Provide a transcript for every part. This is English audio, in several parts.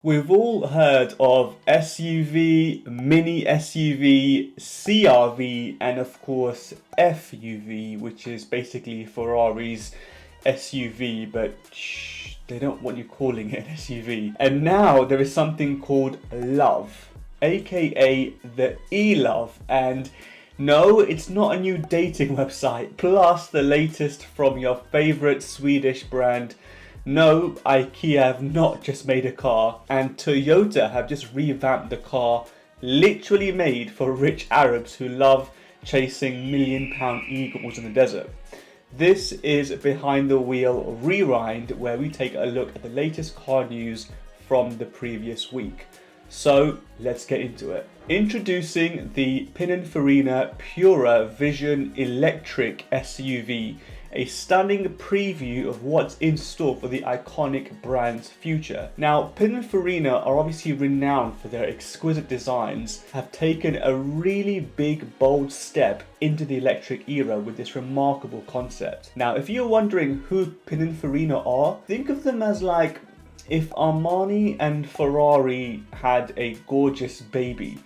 We've all heard of SUV, mini SUV, CRV, and of course FUV, which is basically Ferrari's SUV, but shh, they don't want you calling it an SUV. And now there is something called Love, aka the E-Love, and no, it's not a new dating website, plus the latest from your favorite Swedish brand. No, IKEA have not just made a car, and Toyota have just revamped the car, literally made for rich Arabs who love chasing £1,000,000 eagles in the desert. This is Behind the Wheel Rewind, where we take a look at the latest car news from the previous week. So let's get into it. Introducing the Pininfarina Pura Vision electric SUV, a stunning preview of what's in store for the iconic brand's future. Now, Pininfarina are obviously renowned for their exquisite designs, have taken a really big, bold step into the electric era with this remarkable concept. Now, if you're wondering who Pininfarina are, think of them as like if Armani and Ferrari had a gorgeous baby,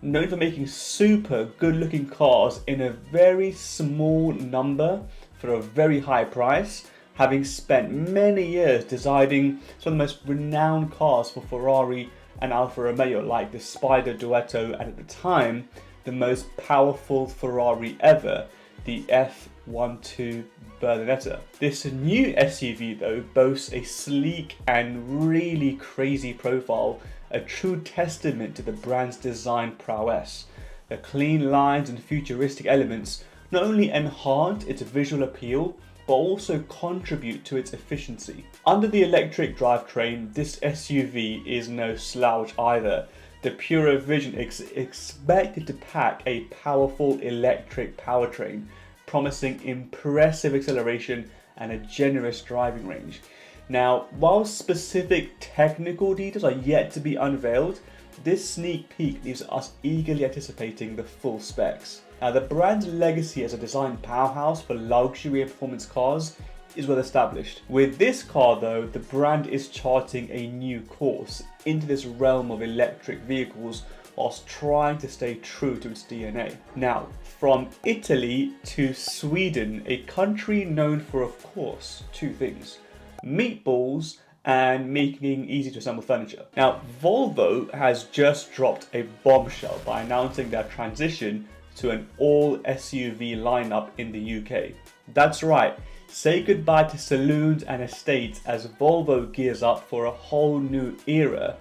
known for making super good looking cars in a very small number for a very high price, having spent many years designing some of the most renowned cars for Ferrari and Alfa Romeo, like the Spider Duetto, and at the time, the most powerful Ferrari ever, the F12 Berlinetta. This new SUV though boasts a sleek and really crazy profile, a true testament to the brand's design prowess. The clean lines and futuristic elements not only enhance its visual appeal, but also contribute to its efficiency. Under the electric drivetrain, this SUV is no slouch either. The Pura Vision is expected to pack a powerful electric powertrain, promising impressive acceleration and a generous driving range. Now, while specific technical details are yet to be unveiled, this sneak peek leaves us eagerly anticipating the full specs. Now, the brand's legacy as a design powerhouse for luxury and performance cars is well established. With this car though, the brand is charting a new course into this realm of electric vehicles whilst trying to stay true to its DNA. Now, from Italy to Sweden, a country known for, of course, two things: meatballs and making easy to assemble furniture. Now, Volvo has just dropped a bombshell by announcing their transition to an all SUV lineup in the UK. That's right, say goodbye to saloons and estates as Volvo gears up for a whole new era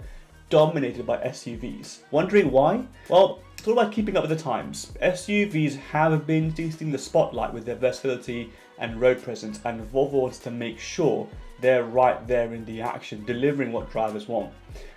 dominated by SUVs. Wondering why? Well, it's all about keeping up with the times. SUVs have been stealing the spotlight with their versatility and road presence, and Volvo wants to make sure they're right there in the action, delivering what drivers want.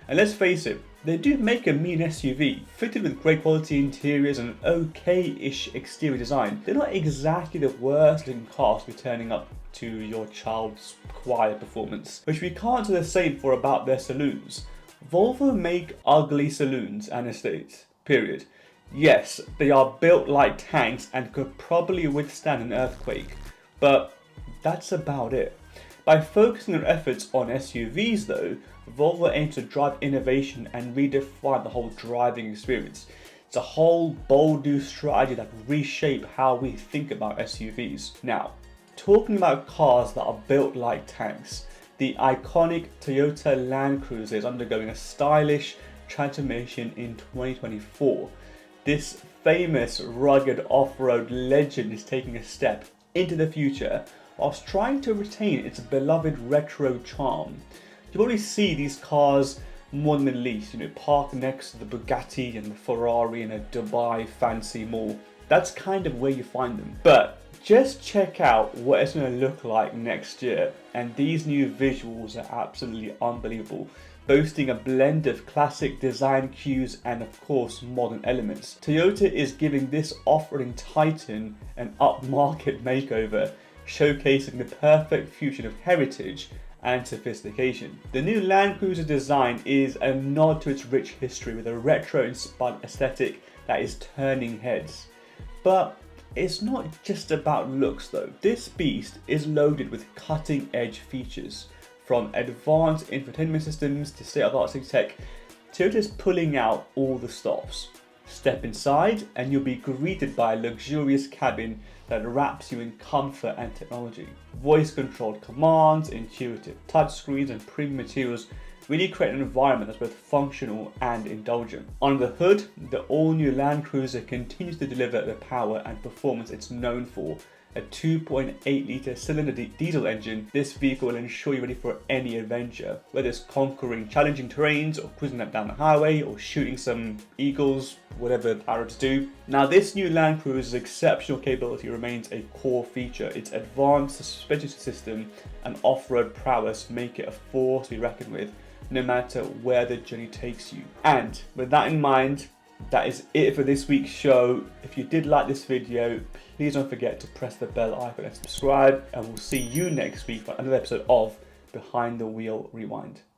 And let's face it, they do make a mean SUV, fitted with great quality interiors and an okay-ish exterior design. They're not exactly the worst looking cars to be turning up to your child's choir performance, which we can't say the same for about their saloons. Volvo make ugly saloons and estates, period. Yes, they are built like tanks and could probably withstand an earthquake, but that's about it. By focusing their efforts on SUVs though, Volvo aims to drive innovation and redefine the whole driving experience. It's a whole bold new strategy that will reshape how we think about SUVs. Now, talking about cars that are built like tanks, the iconic Toyota Land Cruiser is undergoing a stylish transformation in 2024. This famous rugged off-road legend is taking a step into the future whilst trying to retain its beloved retro charm. You probably see these cars more in the Middle East, parked next to the Bugatti and the Ferrari in a Dubai fancy mall. That's kind of where you find them. But just check out what it's going to look like next year, and these new visuals are absolutely unbelievable, boasting a blend of classic design cues and of course modern elements. Toyota is giving this off-roading titan an upmarket makeover, showcasing the perfect fusion of heritage and sophistication. The new Land Cruiser design is a nod to its rich history with a retro-inspired aesthetic that is turning heads. But it's not just about looks though. This beast is loaded with cutting-edge features, from advanced infotainment systems to state-of-the-art tech to just pulling out all the stops. Step inside and you'll be greeted by a luxurious cabin that wraps you in comfort and technology. Voice-controlled commands, intuitive touchscreens and premium materials really create an environment that's both functional and indulgent. On the hood, the all-new Land Cruiser continues to deliver the power and performance it's known for. A 2.8-litre cylinder diesel engine, this vehicle will ensure you're ready for any adventure, whether it's conquering challenging terrains or cruising down the highway or shooting some eagles, whatever Arabs do. Now this new Land Cruiser's exceptional capability remains a core feature. Its advanced suspension system and off-road prowess make it a force to be reckoned with, no matter where the journey takes you. And with that in mind, that is it for this week's show. If you did like this video, please don't forget to press the bell icon and subscribe, and we'll see you next week for another episode of Behind the Wheel Rewind.